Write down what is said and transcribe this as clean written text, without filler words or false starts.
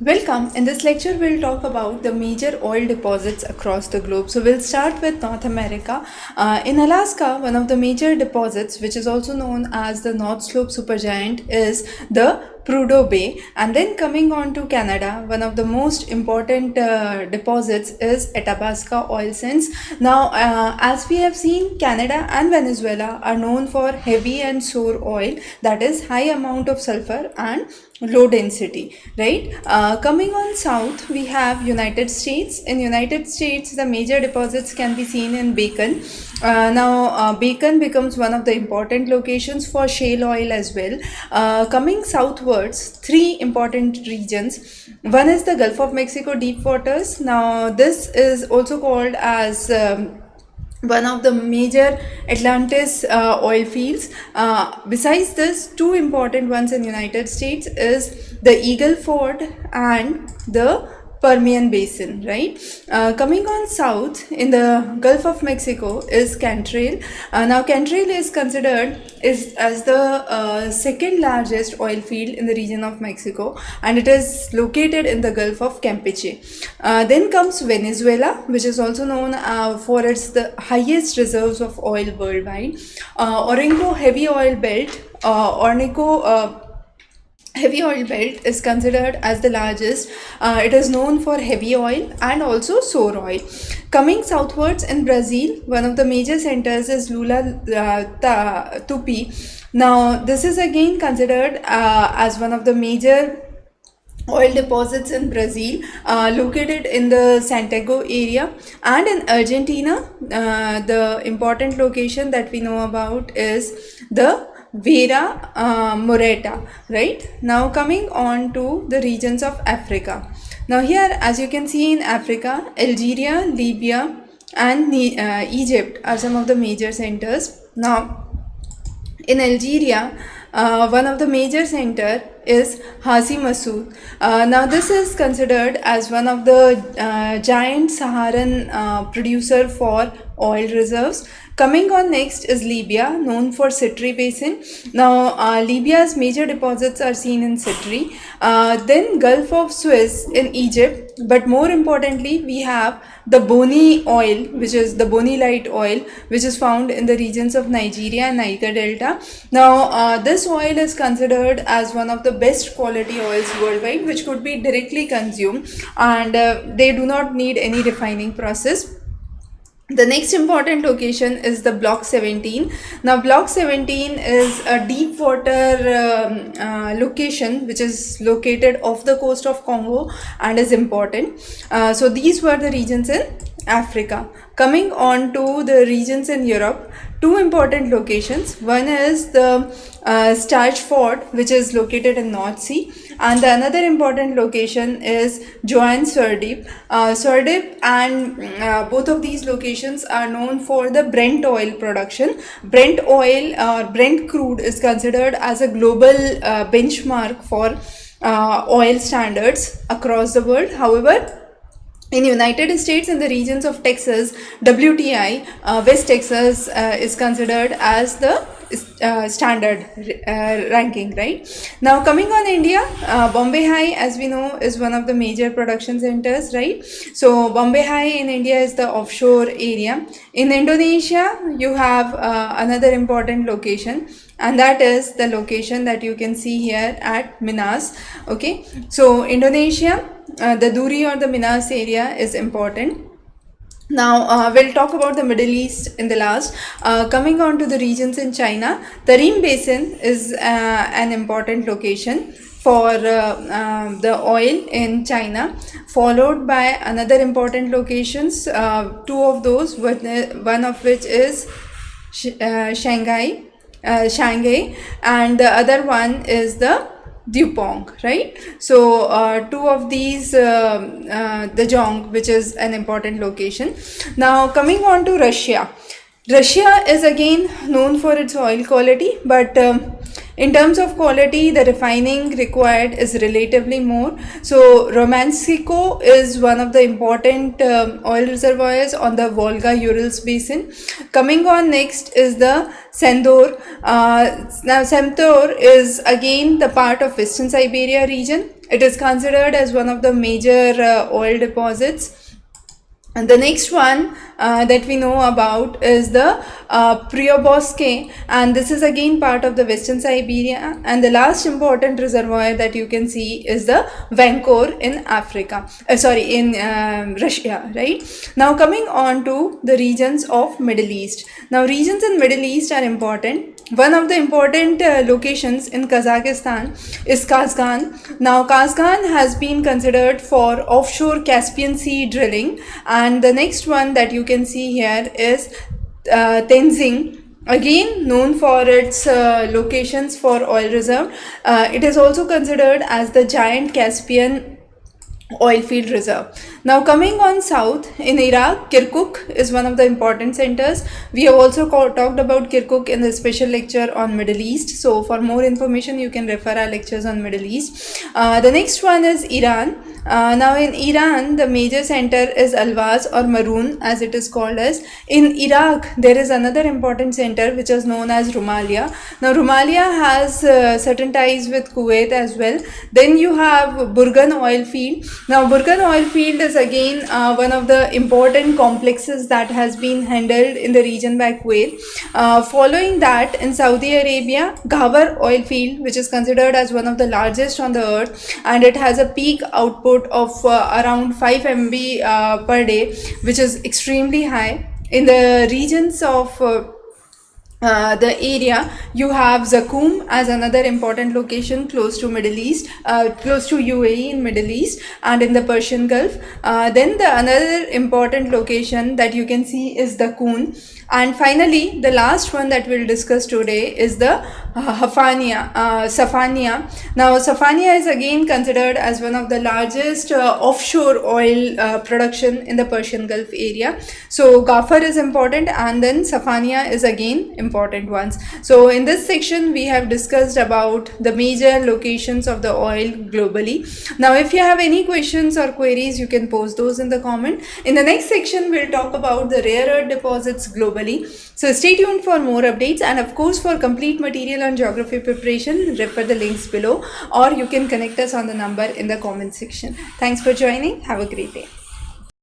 Welcome. In this lecture, we'll talk about the major oil deposits across the globe. So, we'll start with North America. In Alaska, one of the major deposits, which is also known as the North Slope supergiant, is the Prudhoe Bay. And then coming on to Canada, one of the most important deposits is Athabasca oil sands. Now, as we have seen, Canada and Venezuela are known for heavy and sour oil, that is high amount of sulfur and low density, right? Coming on south, we have United States. In United States, the major deposits can be seen in Bacon. Bacon becomes one of the important locations for shale oil as well. Coming southwards, three important regions. One is the Gulf of Mexico deep waters. Now this is also called as one of the major Atlantis oil fields. Besides this, two important ones in United States is the Eagle Ford and the Permian Basin, right? Coming on south in the Gulf of Mexico is Cantrell. Now Cantrell is considered as the second largest oil field in the region of Mexico, and it is located in the Gulf of Campeche. Then comes Venezuela, which is also known for its the highest reserves of oil worldwide. Orinoco heavy oil belt, Orinoco heavy oil belt is considered as the largest. It is known for heavy oil and also sour oil. Coming southwards in Brazil, one of the major centers is Lula Tupi. Now this is again considered as one of the major oil deposits in Brazil, located in the Santiago area. And in Argentina, the important location that we know about is the Vera Moreta, right? Now coming on to the regions of Africa. Now here, as you can see in Africa, Algeria, Libya and Egypt are some of the major centers. Now in Algeria, one of the major center is Hasi Masood. Now this is considered as one of the giant Saharan producer for oil reserves. Coming on next is Libya, known for Sirte Basin. Now Libya's major deposits are seen in Sirte. Then Gulf of Suez in Egypt, but more importantly we have the Boni oil, which is the Boni light oil, which is found in the regions of Nigeria and Niger Delta. Now this oil is considered as one of the best quality oils worldwide, which could be directly consumed, and they do not need any refining process. The next important location is the Block 17. Now Block 17 is a deep water location which is located off the coast of Congo and is important. So these were the regions in Africa. Coming on to the regions in Europe, two important locations. One is the Starchford, which is located in North Sea, and the another important location is Johan Sverdrup. Sverdrup and both of these locations are known for the Brent oil production. Brent oil or Brent crude is considered as a global benchmark for oil standards across the world. However, in United States, in the regions of Texas, WTI, West Texas is considered as the standard ranking, right? Now coming on India, Bombay High, as we know, is one of the major production centers, right? So Bombay High in India is the offshore area. In Indonesia, you have another important location, and that is the location that you can see here at Minas. Okay, so Indonesia, the Duri or the Minas area is important. Now we'll talk about the Middle East in the last. Coming on to the regions in China, the Tarim Basin is an important location for the oil in China, followed by another important locations, two of those, one of which is Shanghai, and the other one is the Dupont, right? So two of these, the Jong, which is an important location. Now coming on to Russia. Russia is again known for its oil quality, but in terms of quality, the refining required is relatively more. So Romansko is one of the important oil reservoirs on the Volga-Urals basin. Coming on next is the Sendor. Now Semtor is again the part of Western Siberia region, It is considered as one of the major oil deposits. And the next one that we know about is the Prioboske, and this is again part of the Western Siberia. And the last important reservoir that you can see is the Vankor in Africa. In Russia, right? Now coming on to the regions of Middle East. Now regions in Middle East are important. One of the important locations in Kazakhstan is Kazgan. Now Kazgan has been considered for offshore Caspian Sea drilling, and the next one that you can see here is Tenzing, again known for its locations for oil reserve. It is also considered as the giant Caspian oil field reserve. Now coming on south, in Iraq, Kirkuk is one of the important centers. We have also talked about Kirkuk in the special lecture on Middle East. So for more information, you can refer our lectures on Middle East. The next one is Iran. Now in Iran, the major center is Alvaz or Maroon as it is called as. In Iraq, there is another important center which is known as Rumalia. Now Rumalia has certain ties with Kuwait as well. Then you have Burgan oil field. Now Burgan oil field is again one of the important complexes that has been handled in the region by Kuwait. Following that, in Saudi Arabia, Ghawar oil field, which is considered as one of the largest on the earth, and it has a peak output of around 5 MB per day, which is extremely high. In the regions of the area, you have Zakum as another important location close to Middle East, close to UAE in Middle East and in the Persian Gulf. Then the another important location that you can see is Dakun. And finally, the last one that we'll discuss today is the Safania. Now, Safania is again considered as one of the largest offshore oil production in the Persian Gulf area. So, Ghafar is important, and then Safania is again important ones. So, in this section, we have discussed about the major locations of the oil globally. Now, if you have any questions or queries, you can post those in the comment. In the next section, we'll talk about the rare earth deposits globally. So stay tuned for more updates, and of course for complete material on geography preparation, refer the links below, or you can connect us on the number in the comment section. Thanks for joining. Have a great day.